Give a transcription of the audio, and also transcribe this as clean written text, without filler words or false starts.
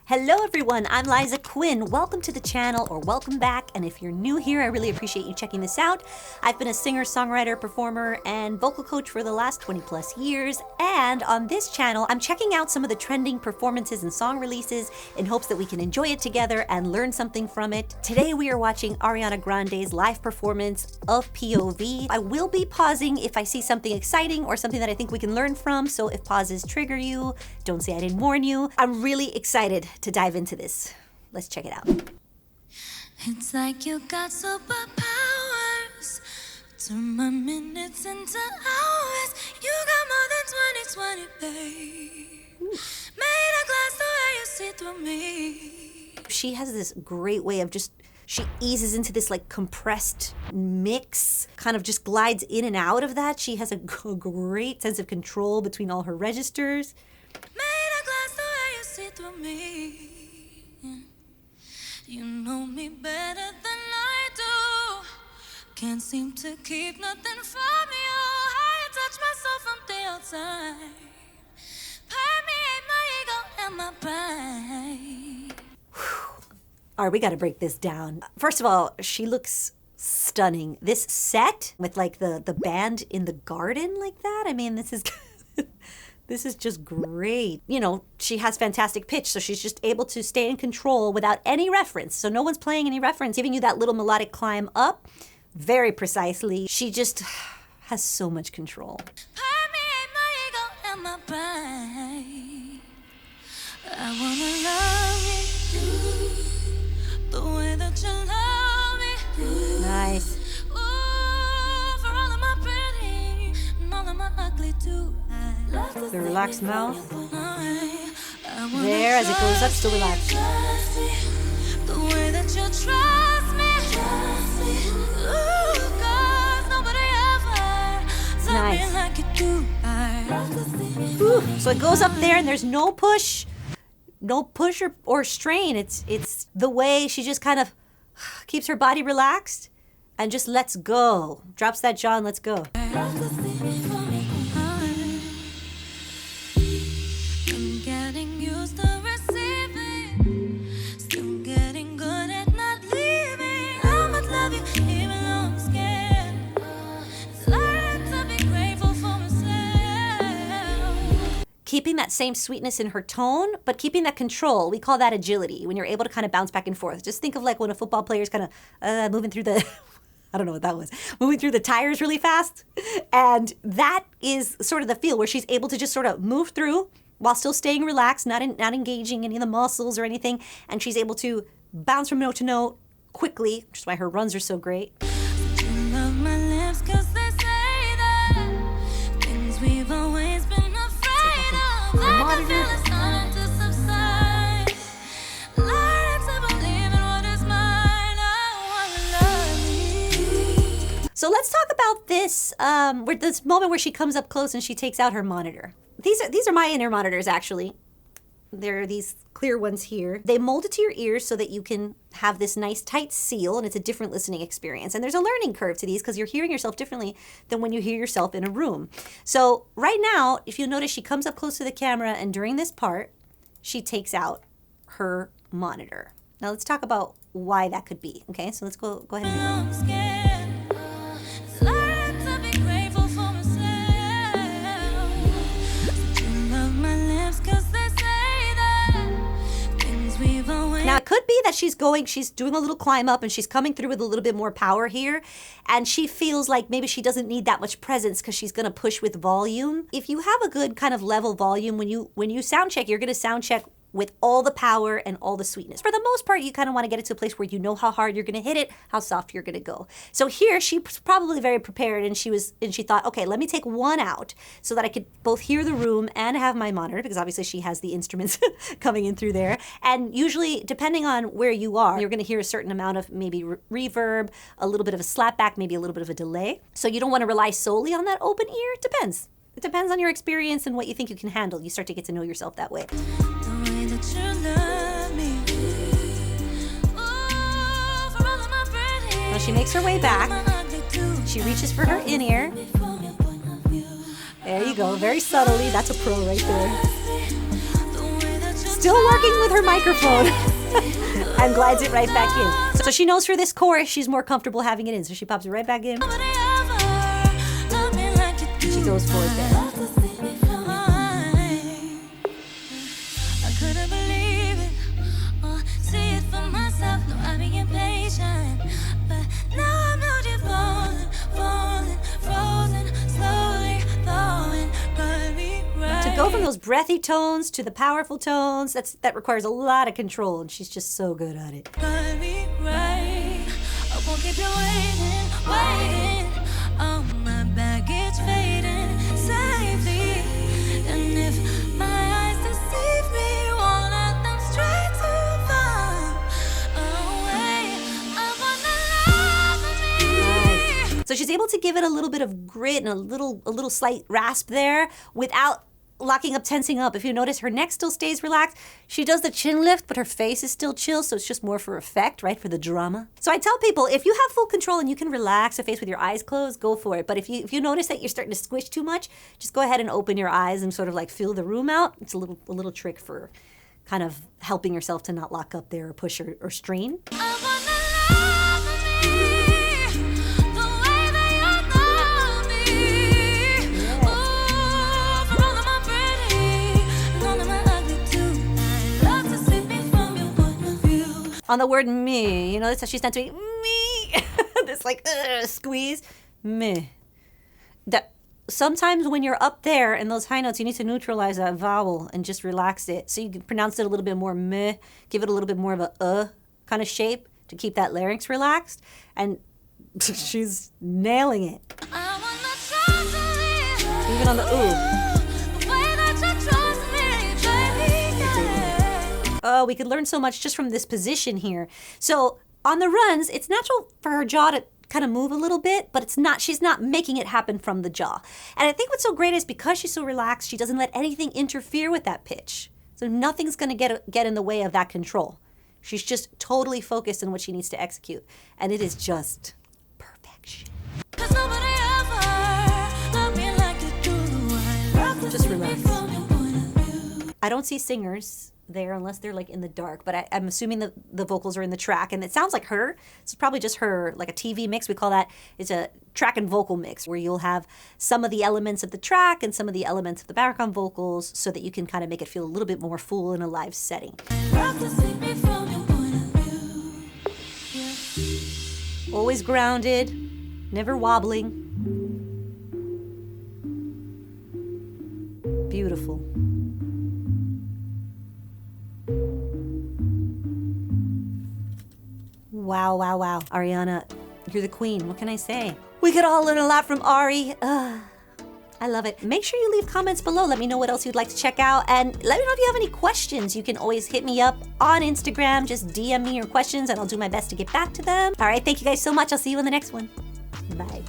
Hello everyone, I'm Liza Quin. Welcome to the channel, or welcome back, and if you're new here, I really appreciate you checking this out. I've been a singer, songwriter, performer, and vocal coach for the last 20 plus years, and on this channel, I'm checking out some of the trending performances and song releases in hopes that we can enjoy it together and learn something from it. Today we are watching Ariana Grande's live performance of POV. I will be pausing if I see something exciting or something that I think we can learn from, so if pauses trigger you, don't say I didn't warn you. I'm really excited to dive into this. Let's check it out. It's like you got superpowers. Turn my minutes into hours. You got more than 20/20, babe. Made a glass the way you see through me. She has this great way of she eases into this like compressed mix, kind of just glides in and out of that. She has a great sense of control between all her registers. Made a glass the way you see through me. You know me better than I do. Can't seem to keep nothing from you. I touch myself from the outside. Permeate my ego and my pride. All right, we got to break this down. First of all, she looks stunning. This set with like the band in the garden like that. I mean, this is this is just great. You know, she has fantastic pitch, so she's just able to stay in control without any reference. So no one's playing any reference, giving you that little melodic climb up very precisely. She just has so much control. Permeate my ego and my pride. I wanna love you the way that you love me. Nice. Ooh, for all of my pretty and all of my ugly too. The relaxed mouth. There, as it goes up, still relaxed. The way that you trust me. Ooh, 'cause nobody ever loved me like you do. Ooh, so it goes up there and there's no push or strain. It's the way she just kind of keeps her body relaxed and just lets go. Drops that jaw and lets go. Keeping that same sweetness in her tone, but keeping that control. We call that agility, when you're able to kind of bounce back and forth. Just think of like when a football player is kind of moving through the, I don't know what that was, moving through the tires really fast. And that is sort of the feel where she's able to just sort of move through while still staying relaxed, not engaging any of the muscles or anything. And she's able to bounce from note to note quickly, which is why her runs are so great. So let's talk about this, this moment where she comes up close and she takes out her monitor. These are my inner monitors, actually. There are these clear ones here. They mold it to your ears so that you can have this nice tight seal, and it's a different listening experience. And there's a learning curve to these because you're hearing yourself differently than when you hear yourself in a room. So right now, if you notice, she comes up close to the camera, and during this part, she takes out her monitor. Now let's talk about why that could be. Okay, so let's go ahead and Now, it could be that she's doing a little climb up and she's coming through with a little bit more power here. And she feels like maybe she doesn't need that much presence because she's going to push with volume. If you have a good kind of level volume, when you sound check, you're going to sound check with all the power and all the sweetness. For the most part, you kind of want to get it to a place where you know how hard you're going to hit it, how soft you're going to go. So here, she was probably very prepared, and she thought, okay, let me take one out so that I could both hear the room and have my monitor, because obviously she has the instruments coming in through there. And usually, depending on where you are, you're going to hear a certain amount of maybe reverb, a little bit of a slapback, maybe a little bit of a delay. So you don't want to rely solely on that open ear. It depends. It depends on your experience and what you think you can handle. You start to get to know yourself that way. Now she makes her way back. She reaches for her in-ear. There you go, very subtly. That's a pro right there. Still working with her microphone. And glides it right back in. So she knows for this chorus, she's more comfortable having it in. So she pops it right back in. She goes forward there. I couldn't believe it or see it for myself. No, I'm being impatient. But now I'm out here falling, frozen, slowly thawing. Got me right. To go from those breathy tones to the powerful tones, that requires a lot of control, and she's just so good at it. Got me right. I won't keep you waiting. Oh, my baggage fading safely. And if my eyes deceive me, won't let them stray too far away. I wanna love me. So she's able to give it a little bit of grit and a little slight rasp there without locking up, tensing up. If you notice, her neck still stays relaxed. She does the chin lift, but her face is still chill, so it's just more for effect, right? For the drama. So I tell people, if you have full control and you can relax a face with your eyes closed, go for it. But if you notice that you're starting to squish too much, just go ahead and open your eyes and sort of like fill the room out. It's a little trick for kind of helping yourself to not lock up there or push or strain. I wanna love me the way that you love me. Ooh, for all of my pretty and all of my ugly too. I love to see me from your point of view. On the word me, you notice how she's not doing me. This like squeeze, me. That sometimes when you're up there in those high notes, you need to neutralize that vowel and just relax it. So you can pronounce it a little bit more meh, give it a little bit more of a kind of shape to keep that larynx relaxed. And she's nailing it. I wanna try to live Even on the the way that you trust me, baby. Oh, we could learn so much just from this position here. So on the runs, it's natural for her jaw to kind of move a little bit, but she's not making it happen from the jaw. And I think what's so great is because she's so relaxed, she doesn't let anything interfere with that pitch. So nothing's going to get in the way of that control. She's just totally focused on what she needs to execute. And it is just perfection. 'Cause nobody ever loved me like you do. I love to Just see me relax. from your point of view. I don't see singers there unless they're like in the dark, but I'm assuming the vocals are in the track, and it sounds like her. It's probably just her, like a TV mix. We call that, it's a track and vocal mix where you'll have some of the elements of the track and some of the elements of the background vocals so that you can kind of make it feel a little bit more full in a live setting. Love to see me from your point of view. Always grounded, never wobbling. Beautiful. Wow, wow, wow. Ariana, you're the queen. What can I say? We could all learn a lot from Ari. I love it. Make sure you leave comments below. Let me know what else you'd like to check out. And let me know if you have any questions. You can always hit me up on Instagram. Just DM me your questions and I'll do my best to get back to them. All right, thank you guys so much. I'll see you in the next one. Bye.